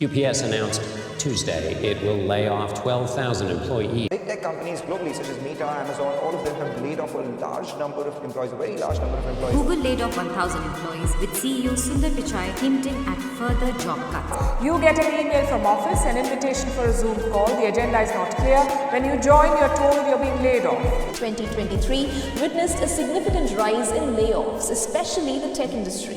UPS announced Tuesday it will lay off 12,000 employees. Big tech companies globally such as Meta, Amazon, all of them have laid off a large number of employees, a very large number of employees. Google laid off 1,000 employees, with CEO Sundar Pichai hinting at further job cuts. You get an email from office, an invitation for a Zoom call. The agenda is not clear. When you join, you're told you're being laid off. 2023 witnessed a significant rise in layoffs, especially the tech industry.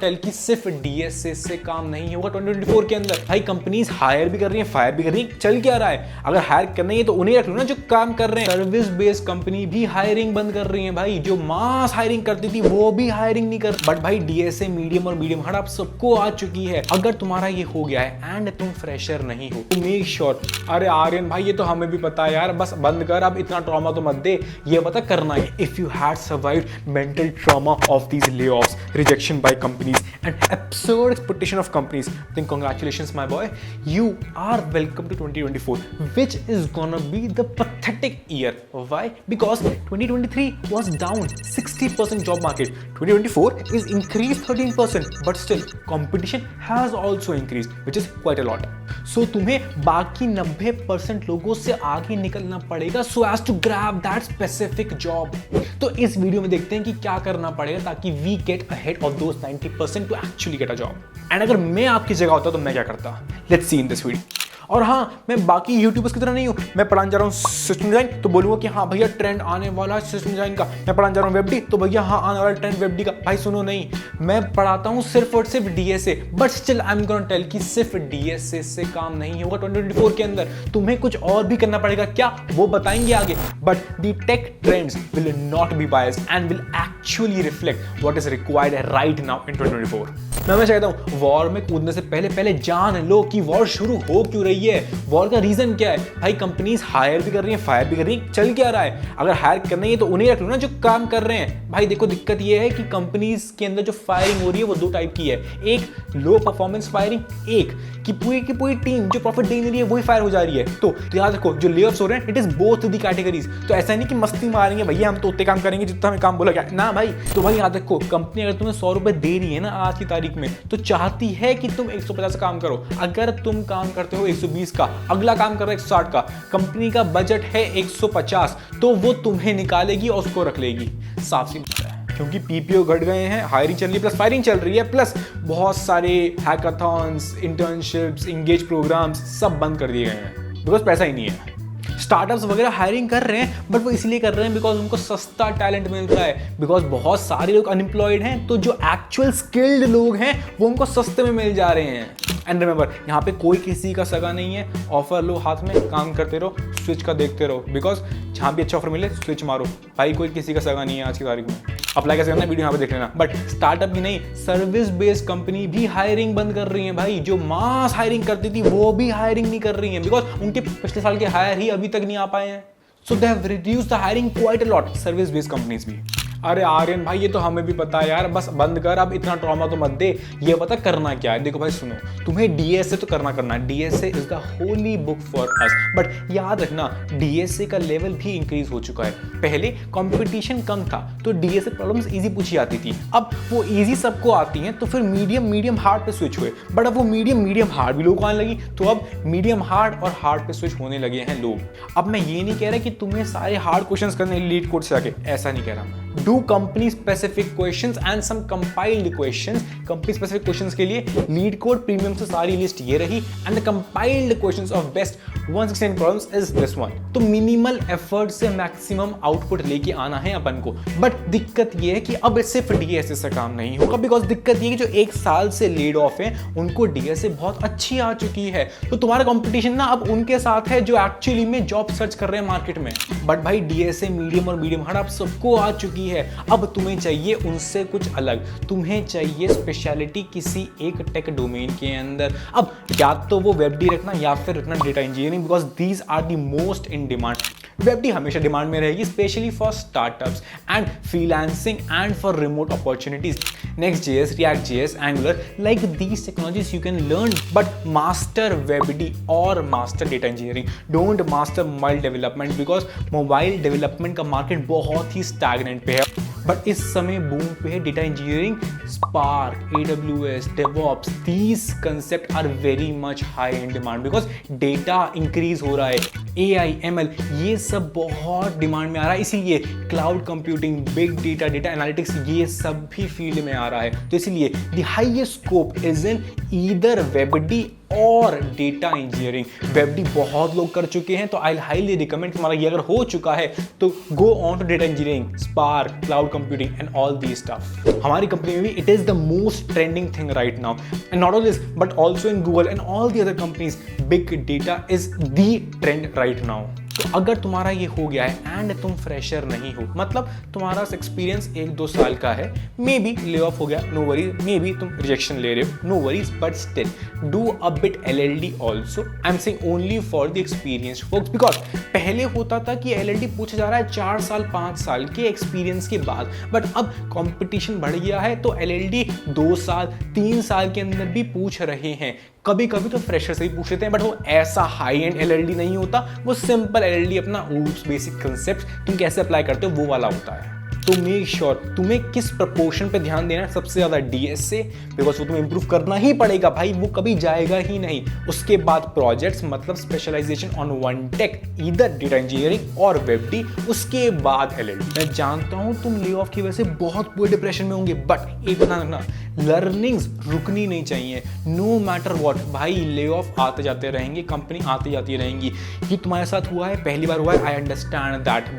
Tell की सिर्फ DSA से काम नहीं होगा 2024 के अंदर। भाई companies higher भी कर रही हैं, फायर भी कर रही हैं। चल क्या रहा है? अगर हायर करना ही है तो उन्हें रख लो ना जो काम कर रहे हैं। सर्विस बेस्ड कंपनी भी हायरिंग बंद कर रही है भाई। जो मास हायरिंग करती थी वो भी हायरिंग नहीं कर। बट भाई डीएसए मीडियम और मीडियम हार्ड आप सबको आ चुकी है। अगर तुम्हारा ये हो गया है एंड तुम फ्रेशर नहीं हो तो मेक श्योर। अरे आर्यन भाई ये तो हमें भी पता है यार, बस बंद कर, अब इतना ट्रॉमा तो मत दे। ये बता करना है। If you had survived mental trauma of these layoffs, rejection by companies and absurd expectation of companies, then congratulations my boy, you are welcome to 2024, which is gonna be the pathetic year. Why? Because 2023 was down 60% job market, 2024 is increased 13%, but still competition has also increased, which is quite a lot. So तुम्हें बाकी 90% लोगों से आगे निकलना पड़ेगा so as to grab that specific job. तो इस video में देखते हैं कि क्या करना पड़ेगा ताकि we get ahead of those 90% to actually get a job. And अगर मैं आपकी जगह होता तो मैं क्या करता? Let's see in this video. और हाँ, मैं बाकी यूट्यूबर्स की तरह नहीं हूँ। मैं पढ़ाने जा रहा हूँ सिस्टम डिजाइन तो बोलूँगा कि हाँ भैया ट्रेंड आने वाला है सिस्टम डिजाइन का। मैं पढ़ाने जा रहा हूँ वेब डी तो भैया हाँ आने वाला ट्रेंड वेब डी का। भाई सुनो नहीं, मैं पढ़ाता हूँ सिर्फ और सिर्फ DSA, but still I am gonna tell कि सिर्फ डीएसए से काम नहीं होगा 2024 के अंदर। तुम्हें कुछ और भी करना पड़ेगा। क्या वो बताएंगे आगे। But the take trends will not be biased and will actually reflect what is required right now in 2024। मैं चाहता हूँ वॉर में कूदने से पहले जान लो कि वॉर शुरू हो क्यों रही है। वॉर का रीजन क्या है? भाई कंपनीज हायर भी कर रही हैं, फायर भी कर रही हैं। चल क्या रहा है? अगर हायर करना ही है तो उन्हें रख लो ना जो काम कर रहे हैं। भाई देखो दिक्कत ये है कि कंपनीज के अंदर जो फायरिंग हो रही है वो दो टाइप की है। एक लो परफॉर्मेंस फायरिंग, एक कि पूरी टीम जो प्रॉफिट दे नहीं रही है वही फायर हो जा रही है। तो याद रखो जो लेऑफ्स हो रहे हैं it is both the categories. तो ऐसा नहीं कि मस्ती मारेंगे भैया हम तो उतने काम करेंगे जितना हमें काम बोला गया ना भाई। तो भाई याद रखो कंपनी अगर तुम्हें 100 रुपए दे रही है ना आज की तारीख में तो चाहती है कि तुम 150 काम करो। अगर तुम काम करते हो 120 का, अगला काम कर रहा है 160 का, कंपनी का बजट है 150 तो वो तुम्हें निकालेगी और उसको रख लेगी। साफ सी बात है क्योंकि पीपीओ घट गए हैं, हायरिंग चल रही है प्लस फायरिंग चल रही है, प्लस बहुत सारे हैकाथॉन्स, इंटर्नशिप्स, इंगेज प्रोग्राम्स सब बंद कर दिए गए हैं बिकॉज पैसा ही नहीं है। स्टार्टअप्स वगैरह हायरिंग कर रहे हैं बट वो इसलिए कर रहे हैं बिकॉज उनको सस्ता टैलेंट मिल रहा है। बिकॉज बहुत सारे लोग अनएम्प्लॉयड हैं तो जो एक्चुअल स्किल्ड लोग हैं वो उनको सस्ते में मिल जा रहे हैं। एंड रिमेंबर यहाँ पे कोई किसी का सगा नहीं है। ऑफर लो हाथ में, काम करते रहो, स्विच का देखते रहो बिकॉज जहाँ भी अच्छा ऑफर मिले स्विच मारो। भाई कोई किसी का सगा नहीं है आज की तारीख में। अप्लाई कैसे करना है वीडियो यहाँ पे देख लेना। बट स्टार्टअप ही नहीं, सर्विस बेस्ड कंपनी भी हायरिंग बंद कर रही है भाई। जो मास हायरिंग करती थी वो भी हायरिंग नहीं कर रही है बिकॉज उनके पिछले साल के हायर ही अभी तक नहीं आ पाए हैं। So they have reduced the hiring quite a lot, service based companies भी। अरे आर्यन भाई ये तो हमें भी पता है यार, बस बंद कर, अब इतना ट्रॉमा तो मत दे। ये पता करना क्या है। देखो भाई सुनो, तुम्हें डीएसए तो करना है। DSA is the Holi book for us. But याद रखना डीएसए का लेवल भी इंक्रीज हो चुका है। पहले कंपटीशन कम था तो डीएसए प्रॉब्लम्स इजी पूछी जाती थी। अब वो इजी सबको आती हैं तो फिर मीडियम हार्ड पे स्विच हुए। बट अब वो मीडियम हार्ड भी लोग आने लगी तो अब मीडियम हार्ड और हार्ड पे स्विच होने लगे हैं लोग। अब मैं ये नहीं कह रहा कि तुम्हें सारे हार्ड क्वेश्चंस करने लीड कोड से आके, ऐसा नहीं कह रहा मैं। Do company specific questions and some compiled questions. Company specific questions के लिए लीड कोड प्रीमियम से सारी लिस्ट ये रही and the compiled questions of best 169 problems is this one. तो मिनिमल एफर्ट से मैक्सिमम आउटपुट लेके आना है अपन को। बट दिक्कत ये है कि अब सिर्फ डीएसए से काम नहीं होगा बिकॉज दिक्कत ये है कि जो एक साल से लेड ऑफ है उनको डीएसए बहुत अच्छी आ चुकी है। तो तुम्हारा कंपटीशन ना अब उनके साथ है जो एक्चुअली में जॉब सर्च कर रहे हैं मार्केट में। बट भाई डीएसए मीडियम और मीडियम हार्ड आप सबको आ चुकी है। अब तुम्हें चाहिए उनसे कुछ अलग। तुम्हें चाहिए स्पेशलिटी किसी एक टेक डोमेन के अंदर। अब या तो वो वेब डी रखना या फिर रखना data engineering because these are the most in demand. Web D हमेशा डिमांड में रहेगी specially for startups and freelancing and for remote opportunities. Next.js, React.js, Angular, like these technologies you can learn, but master WebD or master data engineering. Don't master mobile development because mobile development का market बहुत ही stagnant पे है। But इस समय boom पे है data engineering, spark, AWS, DevOps, these concepts are very much high in demand because data increase हो रहा है, AI, ML ये सब बहुत डिमांड में आ रहा है, इसीलिए cloud computing, big data, data analytics ये सब भी फील्ड में आ रहा है। तो इसलिए the highest scope is in either WebD और डेटा इंजीनियरिंग। वेबडी बहुत लोग कर चुके हैं, तो आई हाईली रिकमेंड तुम्हारा ये अगर हो चुका है तो go on to data engineering, spark, cloud computing and all the stuff. हमारी कंपनी में भी it is the most trending thing right now, and not only this but also in Google and all the other companies, big data is the trend right now. तो अगर तुम्हारा ये हो गया है एंड तुम फ्रेशर नहीं हो, मतलब तुम्हारा एक्सपीरियंस 1-2 साल का है, मे बी ले ऑफ हो गया, नो वरीज, मे बी तुम रिजेक्शन ले रहे हो, no worries, but still do a bit LLD also. I am saying only for the experience folks, because पहले होता था कि LLD पूछा जा रहा है 4 साल 5 साल के एक्सपीरियंस के बाद, बट अब कंपटीशन बढ़ गया है तो LLD 2 साल 3 साल के अंदर भी पूछ रहे हैं। कभी कभी तो फ्रेशर से ही पूछ लेते हैं, बट वो ऐसा हाई एंड LLD नहीं होता, वो सिंपल LLD अपना बेसिक कंसेप्ट तुम कैसे अप्लाई करते हो वो वाला होता है। तो मेक श्योर तुम्हें किस प्रपोर्शन पे ध्यान देना है, सबसे ज्यादा DS से, बिकॉज वो तुम्हें इंप्रूव करना ही पड़ेगा भाई, वो कभी जाएगा ही नहीं। उसके बाद प्रोजेक्ट्स, मतलब स्पेशलाइजेशन ऑन वन टेक, इधर डेटा इंजीनियरिंग और वेबडी, उसके बाद LLD। मैं जानता हूं तुम ले ऑफ की वजह से बहुत बुरे डिप्रेशन में होंगे, बट एक ध्यान रखना, लर्निंग्स रुकनी नहीं चाहिए, नो मैटर व्हाट। भाई ले ऑफ आते जाते रहेंगे, कंपनी आती जाती रहेंगी, ये तुम्हारे साथ हुआ है, पहली बार हुआ है, आई अंडरस्टैंड दैट,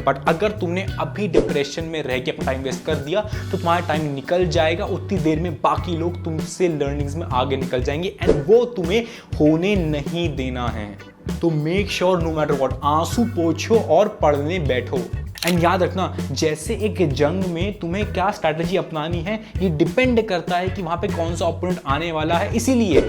बट अगर तुमने अभी डिप्रेशन में रह के अपना टाइम वेस्ट कर दिया तो तुम्हारा टाइम निकल जाएगा, उतनी देर में बाकी लोग तुमसे लर्निंग्स में आगे निकल जाएंगे एंड वो तुम्हें होने नहीं देना है। तो make sure no matter what, आंसू पोंछो और पढ़ने बैठो। एंड याद रखना, जैसे एक जंग में तुम्हें क्या स्ट्रैटेजी अपनानी है ये डिपेंड करता है कि वहां पे कौन सा ओपोनेंट आने वाला है, इसीलिए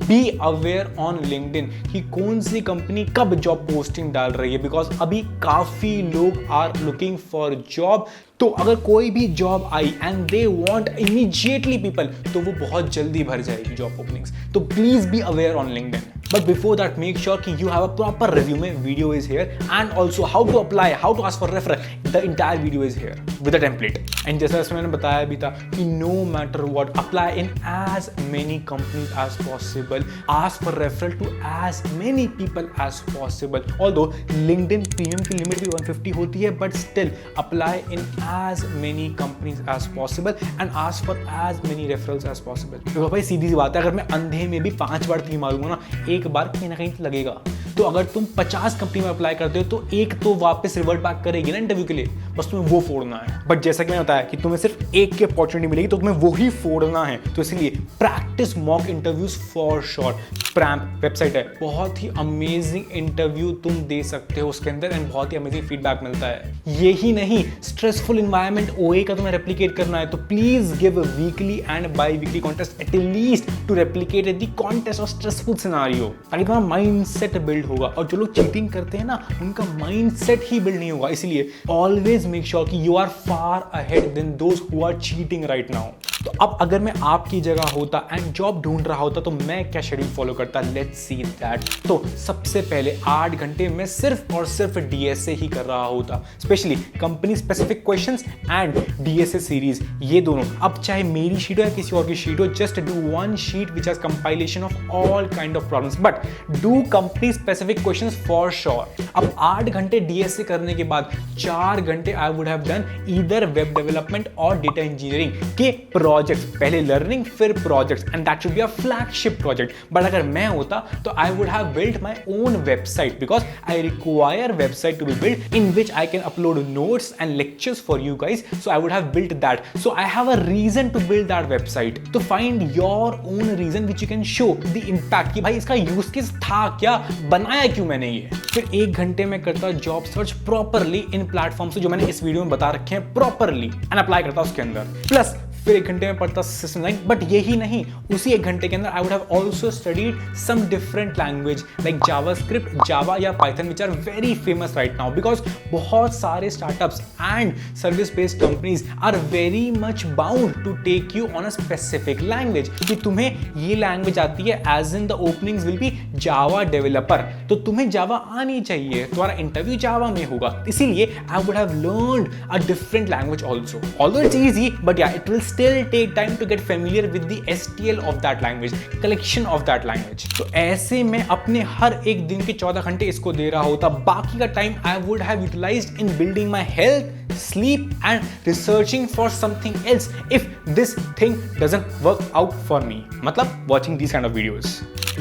बी अवेयर ऑन लिंक्डइन कि कौन सी कंपनी कब जॉब पोस्टिंग डाल रही है, बिकॉज अभी काफी लोग आर लुकिंग फॉर जॉब। तो अगर कोई भी जॉब आई and they want immediately people, तो वो बहुत जल्दी भर जाएगी जॉब ओपनिंग्स। तो please be aware on LinkedIn, but before that make sure कि you have a proper resume, video is here, and also how to apply, how to ask for referral, the entire video is here with a template. And जैसा मैंने बताया भी था कि no matter what, apply in as many companies as possible, ask for referral to as many people as possible. Although LinkedIn premium की limit भी 150 होती है, but still apply in as many companies as possible and ask for as many referrals as possible। तो भाई सीधी सी बात है, अगर मैं अंधे में भी 5 बार तीर मारूंगा ना, एक बार कहीं ना कहीं लगेगा। तो अगर तुम 50 कंपनी में अप्लाई करते हो तो एक तो वापस रिवर्ट बैक करेगी ना इंटरव्यू के लिए, बस तुम्हें वो फोड़ना है। बट जैसा कि मैंने बताया कि तुम्हें सिर्फ एक की अपॉर्चुनिटी मिलेगी तो तुम्हें वो ही फोड़ना है, तो इसलिए practice mock interviews for sure. Pramp website है, बहुत ही अमेजिंग इंटरव्यू तुम दे सकते हो उसके अंदर एंड बहुत ही अमेजिंग फीडबैक मिलता है। यही नहीं, स्ट्रेसफुल इन्वायरमेंट OA का तुम्हें रेप्लिकेट करना है, तो please give weekly and by weekly contest at least to replicate the contest of stressful scenario, ताकि तुम्हारा माइंडसेट बिल्ड होगा। और जो लोग चीटिंग करते हैं ना, उनका माइंडसेट ही बिल्ड नहीं होगा, इसलिए ऑलवेज मेक श्योर कि you are far ahead than those who are cheating right now. तो अब अगर मैं आपकी जगह होता एंड जॉब ढूंढ रहा होता तो मैं क्या शेड्यूल फॉलो करता, लेट्स सी दैट। तो सबसे पहले 8 घंटे में सिर्फ और सिर्फ DSA ही कर रहा होता, specially company specific questions and DSA series, ये दोनों। अब चाहे मेरी शीट हो या किसी और की शीट हो, just do one sheet which has compilation of all kind of problems, but do company specific questions for sure. अब 8 घंटे DSA करने के बाद 4 घंटे आई would have done either web development और डेटा इंजीनियरिंग के प्रोजेक्ट्स, पहले लर्निंग फिर projects, and that should be a flagship project. But अगर मैं होता तो आई would have built my own website, because I require website to be built in which I can upload notes and lectures for you guys, so I would have built that, so I have a reason to build that website. तो find your own reason which you can show the impact कि भाई इसका use case था क्या, बनाया क्यों मैंने ये। फिर 1 घंटे में करता job search properly in platform से जो मैंने इस वीडियो में बता रखे हैं प्रॉपरली, एंड अप्लाई करता उसके अंदर। प्लस फिर 1 घंटे में पढ़ता सिस्टम लाइन, बट यही नहीं, उसी 1 घंटे के अंदर I would have also studied some different language like JavaScript, Java या Python which are very famous right now, because बहुत सारे startups and service based companies are very much bound to take you on a specific language, कि तुम्हें ये language आती है, as in the openings will be Java developer, तो तुम्हें जावा आनी चाहिए, तुम्हारा इंटरव्यू जावा में होगा, इसीलिए I would have learned a different language also, although it's easy but yeah it will still take time to get familiar with the STL of that language, collection of that language. तो ऐसे में अपने हर एक दिन के 14 घंटे इसको दे रहा होता, बाकी का time I would have utilized in building my health, sleep and researching for something else if this thing doesn't work out for me, matlab watching these kind of videos.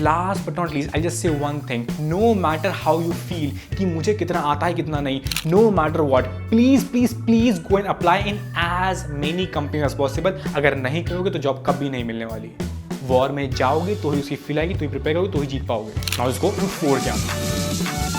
Last but not least, I'll just say one thing, no matter how you feel कि मुझे कितना आता है कितना नहीं, no matter what, please go and apply in as many companies as possible. अगर नहीं करोगे तो जॉब कभी नहीं मिलने वाली, वॉर में जाओगे तो ही उसकी फील आएगी, तो ही प्रिपेयर करोगे तो ही जीत पाओगे। Now let's go to 4 jump.